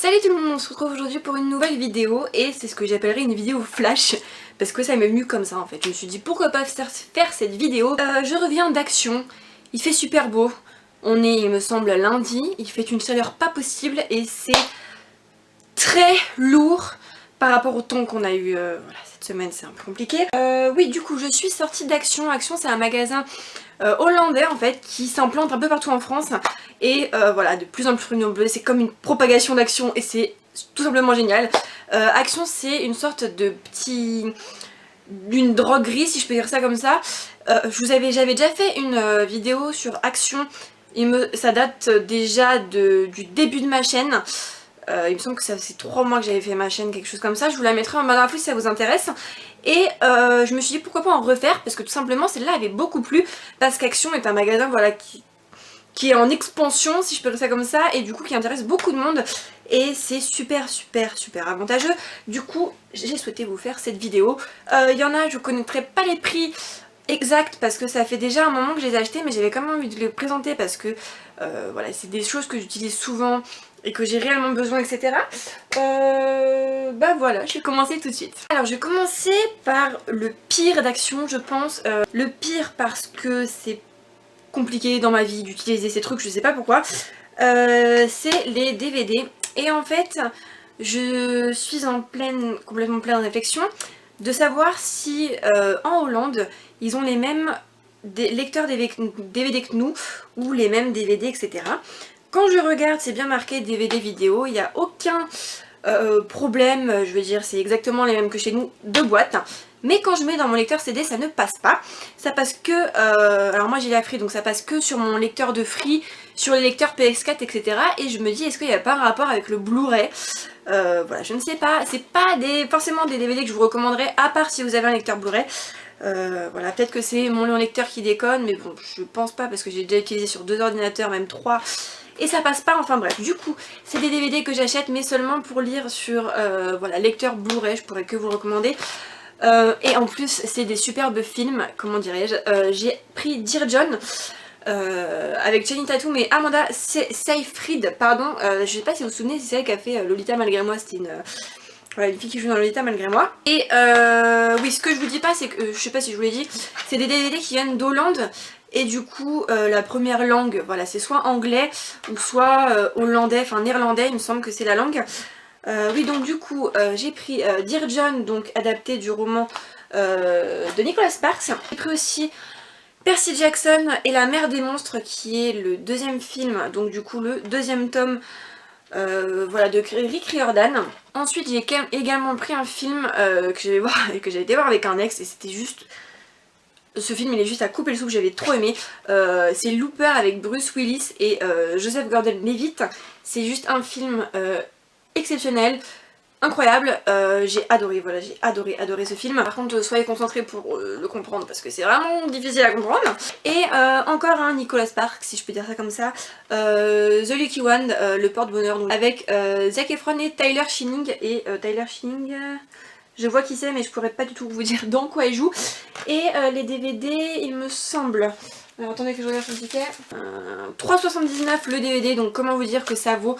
Salut tout le monde, on se retrouve aujourd'hui pour une nouvelle vidéo et c'est ce que j'appellerais une vidéo flash parce que ça m'est venu comme ça en fait. Je me suis dit pourquoi pas faire cette vidéo. Je reviens d'Action, il fait super beau, on est il me semble lundi, il fait une chaleur pas possible et c'est très lourd par rapport au temps qu'on a eu voilà, cette semaine, c'est un peu compliqué. Oui, du coup je suis sortie d'Action. Action, c'est un magasin hollandais en fait qui s'implante un peu partout en France et voilà, de plus en plus nombreux, c'est comme une propagation d'Action et c'est tout simplement génial. Action, c'est une sorte de d'une droguerie, si je peux dire ça comme ça. J'avais déjà fait une vidéo sur Action, ça date déjà du début de ma chaîne. Il me semble que ça faisait 3 mois que j'avais fait ma chaîne, quelque chose comme ça. Je vous la mettrai en barre d'infos si ça vous intéresse. Et je me suis dit pourquoi pas en refaire, parce que tout simplement celle-là avait beaucoup plu, parce qu'Action est un magasin voilà, qui est en expansion, si je peux dire ça comme ça, et du coup qui intéresse beaucoup de monde. Et c'est super avantageux. Du coup j'ai souhaité vous faire cette vidéo. Il y en a, je connaîtrai pas les prix exacts parce que ça fait déjà un moment que je les ai achetés, mais j'avais quand même envie de les présenter parce que voilà, c'est des choses que j'utilise souvent et que j'ai réellement besoin, etc. Bah voilà, je vais commencer tout de suite. Alors je vais commencer par le pire d'Action, je pense. Le pire parce que c'est compliqué dans ma vie d'utiliser ces trucs, je sais pas pourquoi. C'est les DVD. Et en fait, je suis complètement pleine de réflexion de savoir si en Hollande, ils ont les mêmes lecteurs DVD que nous, ou les mêmes DVD, etc. Quand je regarde, c'est bien marqué DVD vidéo, il n'y a aucun problème, je veux dire, c'est exactement les mêmes que chez nous, de boîte. Mais quand je mets dans mon lecteur CD, ça ne passe pas. Ça passe que, alors moi j'ai la Free, donc ça passe que sur mon lecteur de Free, sur les lecteurs PS4, etc. Et je me dis, est-ce qu'il n'y a pas un rapport avec le Blu-ray? Voilà, je ne sais pas. C'est pas forcément des DVD que je vous recommanderais, à part si vous avez un lecteur Blu-ray. Voilà, peut-être que c'est mon lecteur qui déconne, mais bon, je pense pas parce que j'ai déjà utilisé sur 2 ordinateurs, même 3. Et ça passe pas, enfin bref, du coup c'est des DVD que j'achète mais seulement pour lire sur voilà, lecteur Blu-ray, je pourrais que vous recommander. Et en plus c'est des superbes films, comment dirais-je, j'ai pris Dear John avec Channing Tatum et Amanda Seyfried, pardon, je sais pas si vous vous souvenez, c'est elle qui a fait Lolita malgré moi, c'était voilà, une fille qui joue dans Lolita malgré moi. Et oui, ce que je vous dis pas, c'est que, je sais pas si je vous l'ai dit, c'est des DVD qui viennent d'Hollande. Et du coup, la première langue, voilà, c'est soit anglais ou soit hollandais, enfin néerlandais, il me semble que c'est la langue. Oui, donc du coup, j'ai pris Dear John, donc adapté du roman de Nicholas Sparks. J'ai pris aussi Percy Jackson et la mer des monstres, qui est le deuxième film, donc du coup le deuxième tome voilà, de Rick Riordan. Ensuite, j'ai également pris un film que j'ai été voir avec un ex et c'était juste... Ce film il est juste à couper le souffle, j'avais trop aimé. C'est Looper avec Bruce Willis et Joseph Gordon-Levitt. C'est juste un film exceptionnel, incroyable. J'ai adoré, voilà, j'ai adoré ce film. Par contre, soyez concentrés pour le comprendre parce que c'est vraiment difficile à comprendre. Et encore un Nicholas Sparks, si je peux dire ça comme ça. The Lucky One, le porte-bonheur, avec Zac Efron et Tyler Schilling. Et Tyler Schilling... je vois qui c'est mais je pourrais pas du tout vous dire dans quoi il joue. Et les DVD il me semble... Alors attendez que je regarde son ticket. 3,79 le DVD, donc comment vous dire que ça vaut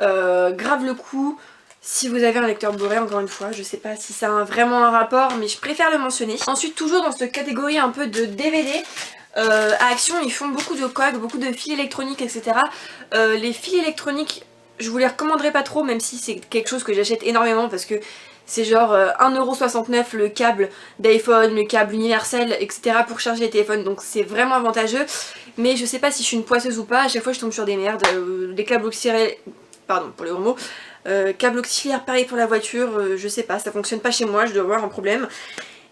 grave le coup si vous avez un lecteur Blu-ray, encore une fois. Je sais pas si ça a vraiment un rapport mais je préfère le mentionner. Ensuite, toujours dans cette catégorie un peu de DVD, à Action ils font beaucoup de coques, beaucoup de fils électroniques, etc. Les fils électroniques, je vous les recommanderais pas trop, même si c'est quelque chose que j'achète énormément parce que c'est genre 1,69€ le câble d'iPhone, le câble universel, etc. pour charger les téléphones, donc c'est vraiment avantageux. Mais je sais pas si je suis une poisseuse ou pas, à chaque fois je tombe sur des merdes. Les câbles auxiliaires, pardon pour les gros mots, câbles auxiliaires pareil pour la voiture, je sais pas, ça fonctionne pas chez moi, je dois avoir un problème.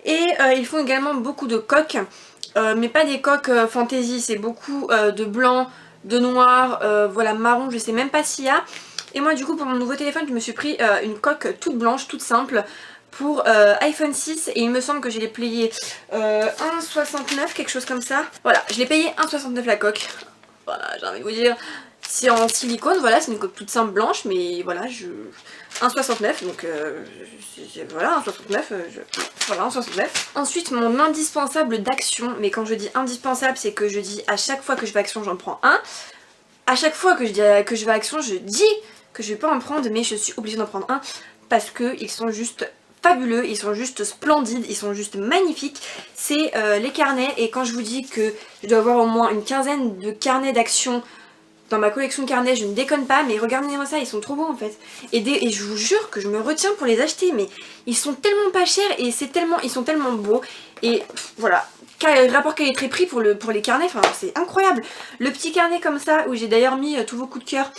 Et ils font également beaucoup de coques, mais pas des coques fantasy, c'est beaucoup de blanc, de noir, voilà, marron, je sais même pas s'il y a. Et moi du coup pour mon nouveau téléphone je me suis pris une coque toute blanche, toute simple pour iPhone 6 et il me semble que je l'ai payé 1,69€, quelque chose comme ça. Voilà, je l'ai payé 1,69€ la coque. Voilà, j'ai envie de vous dire, c'est en silicone, voilà, c'est une coque toute simple blanche mais voilà, 1,69€, donc voilà, 1,69€, voilà, 1,69€. Ensuite mon indispensable d'Action, mais quand je dis indispensable c'est que je dis à chaque fois que je vais à Action j'en prends un. À chaque fois que je vais à Action, je dis que je vais pas en prendre, mais je suis obligée d'en prendre un parce qu'ils sont juste fabuleux, ils sont juste splendides, ils sont juste magnifiques. C'est les carnets, et quand je vous dis que je dois avoir au moins une quinzaine de carnets d'action dans ma collection de carnets, je ne déconne pas, mais regardez-moi ça, ils sont trop beaux en fait. Et je vous jure que je me retiens pour les acheter, mais ils sont tellement pas chers et ils sont tellement beaux. Et voilà, rapport qualité-prix pour les carnets, enfin c'est incroyable. Le petit carnet comme ça, où j'ai d'ailleurs mis tous vos coups de cœur,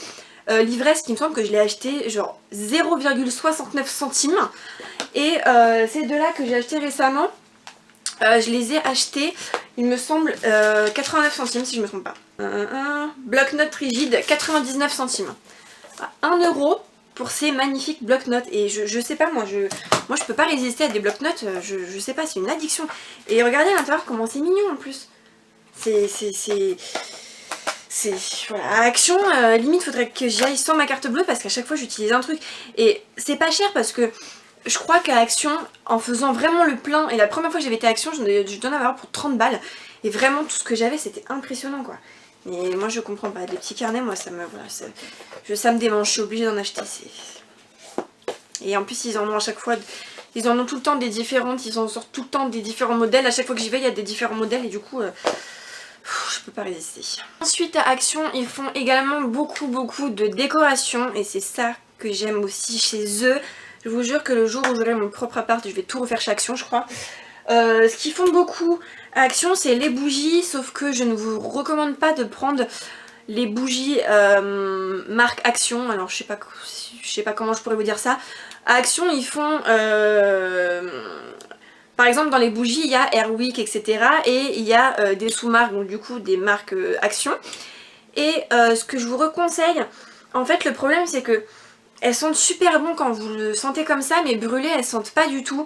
l'ivresse, qui me semble que je l'ai acheté genre 0,69 centimes. Et ces deux-là que j'ai acheté récemment, je les ai achetés, il me semble, 89 centimes si je me trompe pas. Bloc-notes rigide, 99 centimes. 1 euro pour ces magnifiques bloc-notes. Et je sais pas, moi je peux pas résister à des bloc-notes, je sais pas, c'est une addiction. Et regardez à l'intérieur comment c'est mignon en plus. Voilà, à Action, limite faudrait que j'aille sans ma carte bleue parce qu'à chaque fois j'utilise un truc. Et c'est pas cher parce que je crois qu'à Action, en faisant vraiment le plein, et la première fois que j'avais été à Action, je dois en avoir pour 30 balles. Et vraiment tout ce que j'avais c'était impressionnant quoi. Mais moi je comprends pas, les petits carnets, moi ça me démange, je suis obligée d'en acheter. Et en plus ils en ont à chaque fois, ils en ont tout le temps des différentes, ils en sortent tout le temps des différents modèles. À chaque fois que j'y vais il y a des différents modèles et du coup je peux pas résister. Ensuite à Action ils font également beaucoup de décoration et c'est ça que j'aime aussi chez eux. Je vous jure que le jour où j'aurai mon propre appart je vais tout refaire chez Action je crois. Ce qu'ils font beaucoup à Action c'est les bougies, sauf que je ne vous recommande pas de prendre les bougies marque Action. Alors je sais pas comment je pourrais vous dire ça. À Action ils font par exemple dans les bougies il y a Airwick etc. Et il y a des sous-marques, donc du coup des marques Action. Et ce que je vous reconseille, en fait le problème c'est que elles sentent super bon quand vous le sentez comme ça, mais brûlées elles sentent pas du tout.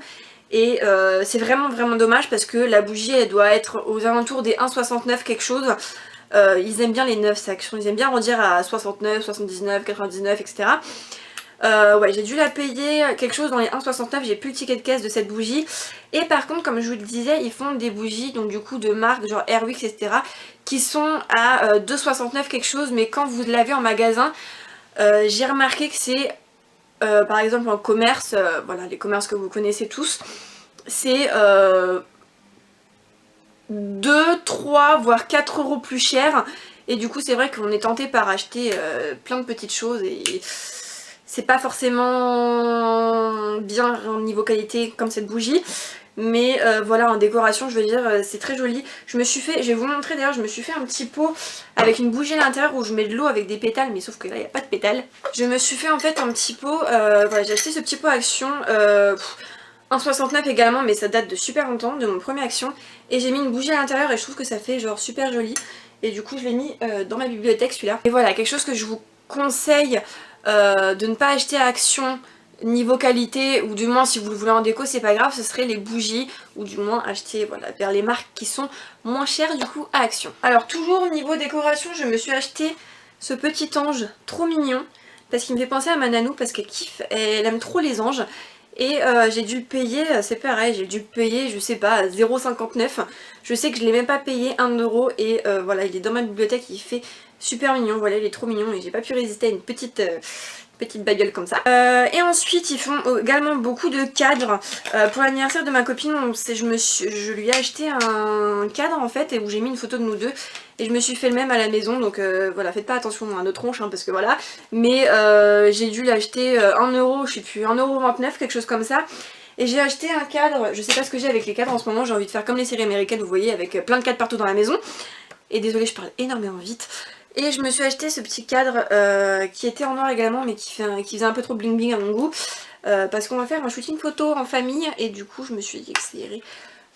Et c'est vraiment dommage parce que la bougie elle doit être aux alentours des 1,69 quelque chose. Ils aiment bien les 9 Action, ils aiment bien redire à 69, 79, 99 etc. Ouais, j'ai dû la payer quelque chose dans les 1,69, j'ai plus le ticket de caisse de cette bougie. Et par contre comme je vous le disais ils font des bougies donc du coup de marque genre Airwick etc. qui sont à 2,69 quelque chose, mais quand vous l'avez en magasin j'ai remarqué que c'est par exemple en commerce, voilà les commerces que vous connaissez tous, c'est 2, 3 voire 4 euros plus cher. Et du coup c'est vrai qu'on est tenté par acheter plein de petites choses et c'est pas forcément bien au niveau qualité comme cette bougie. Mais voilà, en décoration je veux dire c'est très joli. Je vais vous montrer d'ailleurs, je me suis fait un petit pot avec une bougie à l'intérieur où je mets de l'eau avec des pétales, mais sauf que là il n'y a pas de pétales. Je me suis fait en fait un petit pot, voilà j'ai acheté ce petit pot Action, 1,69 également, mais ça date de super longtemps, de mon premier Action. Et j'ai mis une bougie à l'intérieur et je trouve que ça fait genre super joli. Et du coup je l'ai mis dans ma bibliothèque celui-là. Et voilà, quelque chose que je vous conseille de ne pas acheter à Action niveau qualité, ou du moins si vous le voulez en déco c'est pas grave, ce serait les bougies, ou du moins acheter voilà, vers les marques qui sont moins chères du coup à Action. Alors toujours niveau décoration je me suis acheté ce petit ange trop mignon parce qu'il me fait penser à ma nanou parce qu'elle kiffe, elle aime trop les anges. Et j'ai dû le payer, c'est pareil, j'ai dû le payer, je sais pas, 0,59. Je sais que je l'ai même pas payé 1 euro et voilà, il est dans ma bibliothèque, il fait super mignon, voilà, il est trop mignon et j'ai pas pu résister à une petite bagueule comme ça. Et ensuite ils font également beaucoup de cadres. Pour l'anniversaire de ma copine, je lui ai acheté un cadre en fait et où j'ai mis une photo de nous deux. Et je me suis fait le même à la maison, donc voilà, faites pas attention à nos tronches hein, parce que voilà. Mais j'ai dû l'acheter 1 euro, je sais plus, 1,29 €, quelque chose comme ça. Et j'ai acheté un cadre, je sais pas ce que j'ai avec les cadres en ce moment, j'ai envie de faire comme les séries américaines, vous voyez, avec plein de cadres partout dans la maison. Et désolée, je parle énormément vite. Et je me suis acheté ce petit cadre qui était en or également, mais qui faisait un peu trop bling bling à mon goût. Parce qu'on va faire un shooting photo en famille, et du coup je me suis dit que ça irait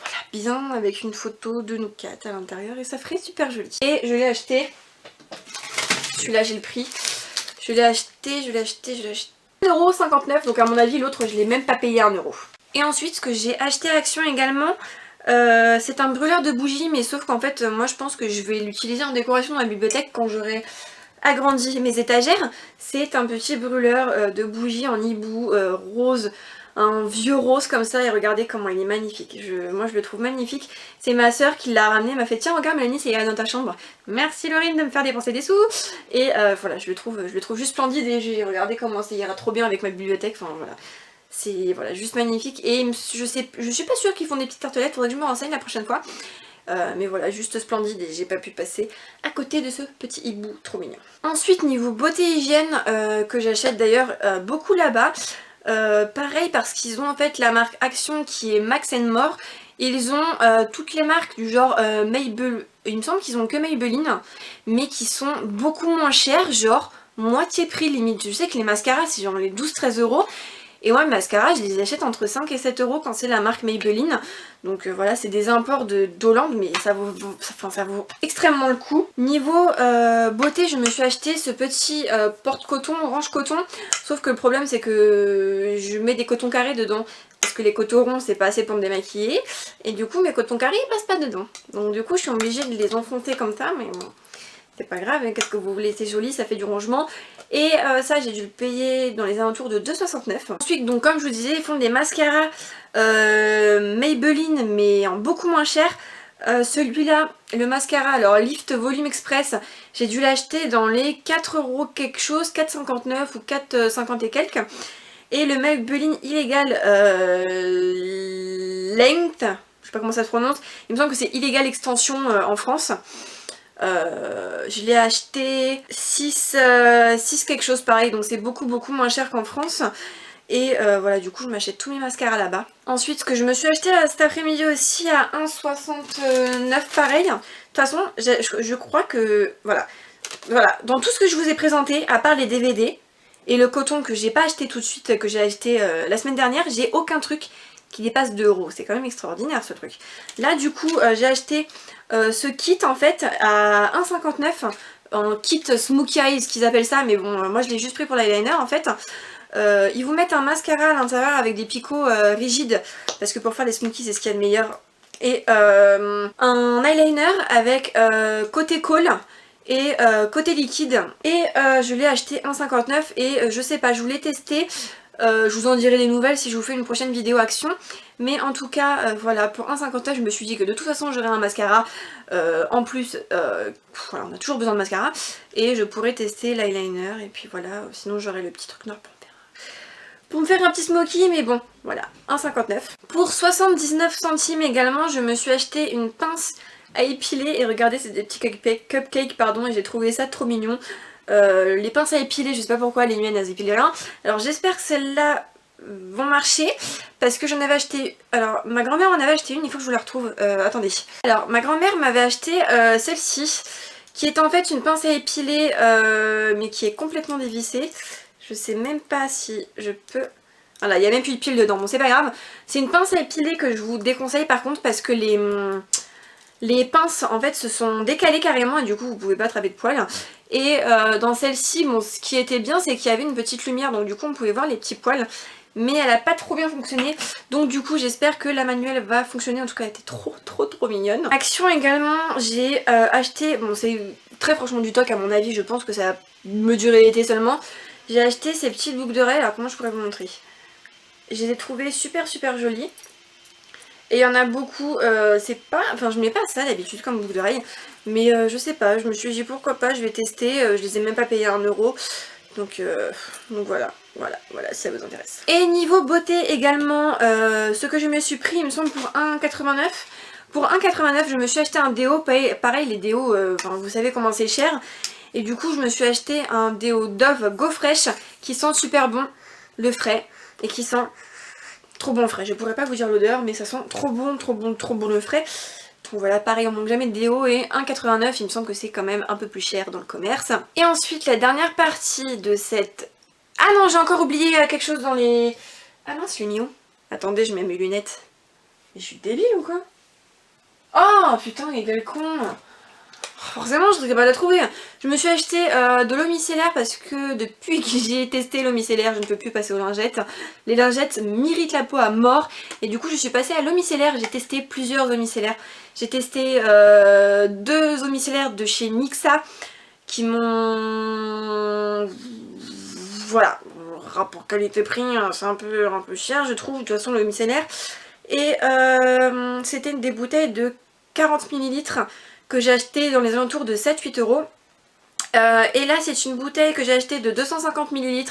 voilà, bien avec une photo de nous quatre à l'intérieur, et ça ferait super joli. Et je l'ai acheté, celui-là j'ai le prix, je l'ai acheté 1,59 €, donc à mon avis l'autre je l'ai même pas payé 1 euro. Et ensuite ce que j'ai acheté à Action également, c'est un brûleur de bougies, mais sauf qu'en fait moi je pense que je vais l'utiliser en décoration dans la bibliothèque quand j'aurai agrandi mes étagères. C'est un petit brûleur de bougies en hibou rose, un vieux rose comme ça et regardez comment il est magnifique. Moi je le trouve magnifique. C'est ma soeur qui l'a ramené, m'a fait tiens regarde Mélanie c'est dans ta chambre. Merci Laurine de me faire dépenser des sous. Et voilà je le trouve juste splendide et j'ai regardé comment ça ira trop bien avec ma bibliothèque. Enfin voilà. C'est voilà, juste magnifique et je suis pas sûre qu'ils font des petites tartelettes, faudrait que je me renseigne la prochaine fois. Mais voilà, juste splendide et j'ai pas pu passer à côté de ce petit hibou trop mignon. Ensuite, niveau beauté hygiène, que j'achète d'ailleurs beaucoup là-bas, pareil parce qu'ils ont en fait la marque Action qui est Max More. Ils ont toutes les marques du genre Maybelline, il me semble qu'ils ont que Maybelline, mais qui sont beaucoup moins chères, genre moitié prix limite. Je sais que les mascaras c'est genre les 12-13 euros. Et moi, mes mascaras, je les achète entre 5 et 7 euros quand c'est la marque Maybelline. Donc voilà, c'est des imports d'Hollande, mais ça vaut extrêmement le coup. Niveau beauté, je me suis acheté ce petit porte-coton, orange coton. Sauf que le problème, c'est que je mets des cotons carrés dedans. Parce que les cotons ronds, c'est pas assez pour me démaquiller. Et du coup, mes cotons carrés, ils passent pas dedans. Donc du coup, je suis obligée de les enfoncer comme ça, mais bon... C'est pas grave, hein, qu'est-ce que vous voulez, c'est joli, ça fait du rangement. Et ça j'ai dû le payer dans les alentours de 2,69 €. Ensuite donc comme je vous disais ils font des mascaras Maybelline mais en beaucoup moins cher. Celui-là, le mascara, alors Lift Volume Express, j'ai dû l'acheter dans les 4 € quelque chose, 4,59 ou 4,50 et quelques. Et le Maybelline Illegal Length, je sais pas comment ça se prononce, il me semble que c'est Illegal Extension en France. Je l'ai acheté 6 quelque chose pareil, donc c'est beaucoup moins cher qu'en France. Et voilà, du coup je m'achète tous mes mascaras là-bas. Ensuite ce que je me suis acheté cet après-midi aussi à 1,69 pareil. De toute façon je crois que voilà, dans tout ce que je vous ai présenté, à part les DVD et le coton que j'ai pas acheté tout de suite, que j'ai acheté la semaine dernière, j'ai aucun truc qui dépasse 2 €. C'est quand même extraordinaire ce truc. Là du coup j'ai acheté ce kit en fait à 1,59 € en kit Smokey Eyes qu'ils appellent ça, mais bon moi je l'ai juste pris pour l'eyeliner en fait. Ils vous mettent un mascara à l'intérieur avec des picots rigides parce que pour faire les smokies c'est ce qu'il y a de meilleur. Et un eyeliner avec côté colle et côté liquide. Et je l'ai acheté 1,59 € et je sais pas, je voulais tester. Je vous en dirai des nouvelles si je vous fais une prochaine vidéo action. Mais en tout cas, voilà, pour 1,59 € je me suis dit que de toute façon j'aurais un mascara. En plus, voilà, on a toujours besoin de mascara. Et je pourrais tester l'eyeliner. Et puis voilà, sinon j'aurai le petit truc noir pour me faire un petit smoky. Mais bon, voilà, 1,59 €. Pour 79 centimes également, je me suis acheté une pince à épiler. Et regardez, c'est des petits cupcakes, pardon, et j'ai trouvé ça trop mignon. Les pinces à épiler, je sais pas pourquoi les miennes elles épilent rien. Alors j'espère que celles-là vont marcher parce que j'en avais acheté. Alors ma grand-mère en avait acheté une, il faut que je vous la retrouve. Attendez. Alors ma grand-mère m'avait acheté celle-ci qui est en fait une pince à épiler mais qui est complètement dévissée. Je sais même pas si je peux. Voilà, il y a même plus de pile dedans, bon c'est pas grave. C'est une pince à épiler que je vous déconseille par contre parce que les pinces en fait se sont décalées carrément et du coup vous pouvez pas attraper de poils. Et dans celle-ci, bon, ce qui était bien c'est qu'il y avait une petite lumière donc du coup on pouvait voir les petits poils. Mais elle a pas trop bien fonctionné. Donc du coup j'espère que la manuelle va fonctionner. En tout cas elle était trop mignonne. Action également, j'ai acheté, bon c'est très franchement du toc à mon avis. Je pense que ça va me durer l'été seulement. J'ai acheté ces petites boucles d'oreilles. Alors comment je pourrais vous montrer? Je les ai trouvées super jolies. Et il y en a beaucoup, c'est pas, enfin je mets pas ça d'habitude comme boucle d'oreille, mais je sais pas, je me suis dit pourquoi pas, je vais tester, je les ai même pas payés 1 €, donc voilà, si ça vous intéresse. Et niveau beauté également, ce que je me suis pris il me semble pour 1,89 €. Pour 1,89 € je me suis acheté un déo, pareil les déos, vous savez comment c'est cher. Et du coup je me suis acheté un déo Dove Go Fresh qui sent super bon le frais et qui sent trop bon le frais. Je pourrais pas vous dire l'odeur mais ça sent trop bon le frais. Donc voilà, pareil on manque jamais de déo et 1,89 € il me semble que c'est quand même un peu plus cher dans le commerce. Et ensuite la dernière partie de cette... Ah non j'ai encore oublié quelque chose dans les... Ah mince l'union. Attendez je mets mes lunettes. Mais je suis débile ou quoi? Oh putain il est con. Forcément je ne serais pas la trouver. Je me suis acheté de l'eau micellaire parce que depuis que j'ai testé l'eau micellaire je ne peux plus passer aux lingettes. Les lingettes m'irritent la peau à mort et du coup je suis passée à l'eau micellaire. J'ai testé plusieurs eaux micellaires. J'ai testé 2 eaux micellaires de chez Nixa qui m'ont... Voilà, rapport qualité-prix, c'est un peu cher je trouve, de toute façon le micellaire. Et c'était des bouteilles de 40 ml que j'ai acheté dans les alentours de 7-8 euros. Et là c'est une bouteille que j'ai achetée de 250 ml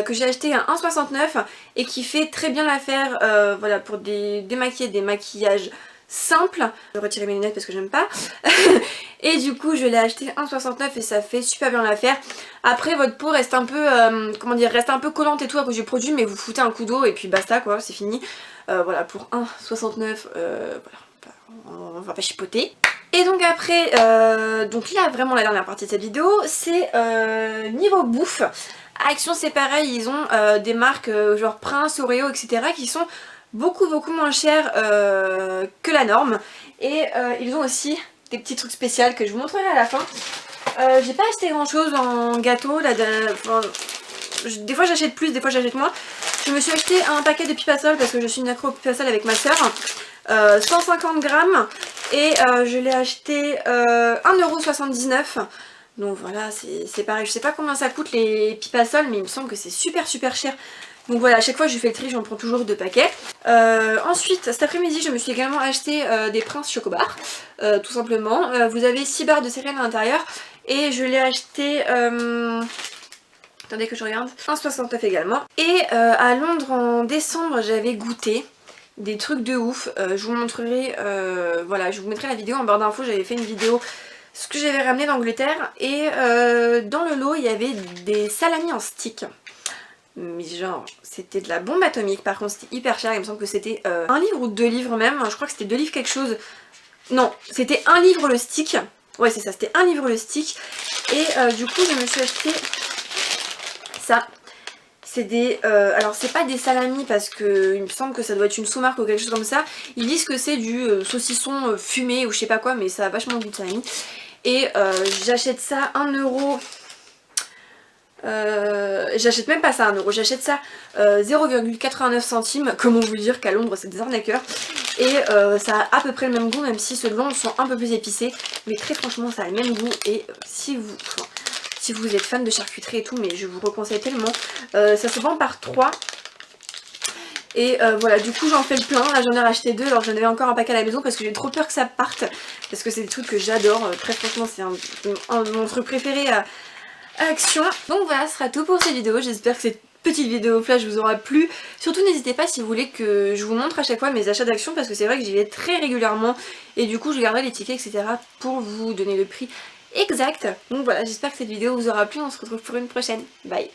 que j'ai acheté à 1,69 et qui fait très bien l'affaire, voilà, pour démaquiller des maquillages simples. Je vais retirer mes lunettes parce que j'aime pas. Et du coup je l'ai acheté à 1,69 et ça fait super bien l'affaire. Après votre peau reste un peu, comment dire, reste un peu collante et tout à cause du produit, mais vous foutez un coup d'eau et puis basta quoi, c'est fini. Voilà, pour 1,69, voilà, on va pas chipoter. Et donc après, donc là vraiment la dernière partie de cette vidéo, c'est niveau bouffe. Action c'est pareil, ils ont des marques genre Prince, Oreo, etc. qui sont beaucoup moins chères que la norme. Et ils ont aussi des petits trucs spéciaux que je vous montrerai à la fin. J'ai pas acheté grand chose en gâteau, là, des fois j'achète plus, des fois j'achète moins. Je me suis acheté un paquet de Pipasol parce que je suis une accro au Pipasol avec ma soeur. 150 grammes et je l'ai acheté 1,79 €. Donc voilà, c'est pareil, je sais pas combien ça coûte les Pipasol mais il me semble que c'est super cher. Donc voilà, à chaque fois je fais le tri, j'en prends toujours 2 paquets. Ensuite, cet après-midi, je me suis également acheté des Prince Chocobar, tout simplement. Vous avez 6 barres de céréales à l'intérieur et je l'ai acheté... attendez que je regarde. 1,69 également. Et à Londres en décembre, j'avais goûté des trucs de ouf. Je vous montrerai, voilà, je vous mettrai la vidéo en barre d'infos. J'avais fait une vidéo ce que j'avais ramené d'Angleterre. Et dans le lot, il y avait des salamis en stick. Mais genre, c'était de la bombe atomique. Par contre, c'était hyper cher. Il me semble que c'était 1 livre ou 2 livres même. Je crois que c'était 2 livres quelque chose. Non, c'était 1 livre le stick. Ouais, c'est ça, c'était 1 livre le stick. Et du coup, je me suis acheté ça. C'est des... alors c'est pas des salamis parce que il me semble que ça doit être une sous-marque ou quelque chose comme ça. Ils disent que c'est du saucisson fumé ou je sais pas quoi, mais ça a vachement le goût de salami. Et j'achète ça 1 €. J'achète même pas ça 1 €, j'achète ça 0,89 centimes. Comment vous dire qu'à Londres c'est des arnaqueurs. Et ça a à peu près le même goût, même si ceux de Londres sont un peu plus épicés. Mais très franchement ça a le même goût. Et si vous êtes fan de charcuterie et tout, mais je vous reconseille tellement. Ça se vend par 3. Et voilà, du coup j'en fais le plein. Là j'en ai racheté 2, alors j'en avais encore un paquet à la maison parce que j'ai trop peur que ça parte. Parce que c'est des trucs que j'adore. Très franchement c'est un de mon truc préféré à Action. Donc voilà, ce sera tout pour cette vidéo. J'espère que cette petite vidéo flash vous aura plu. Surtout n'hésitez pas si vous voulez que je vous montre à chaque fois mes achats d'Action parce que c'est vrai que j'y vais très régulièrement. Et du coup je garderai les tickets etc. pour vous donner le prix exact. Donc voilà, j'espère que cette vidéo vous aura plu. On se retrouve pour une prochaine. Bye.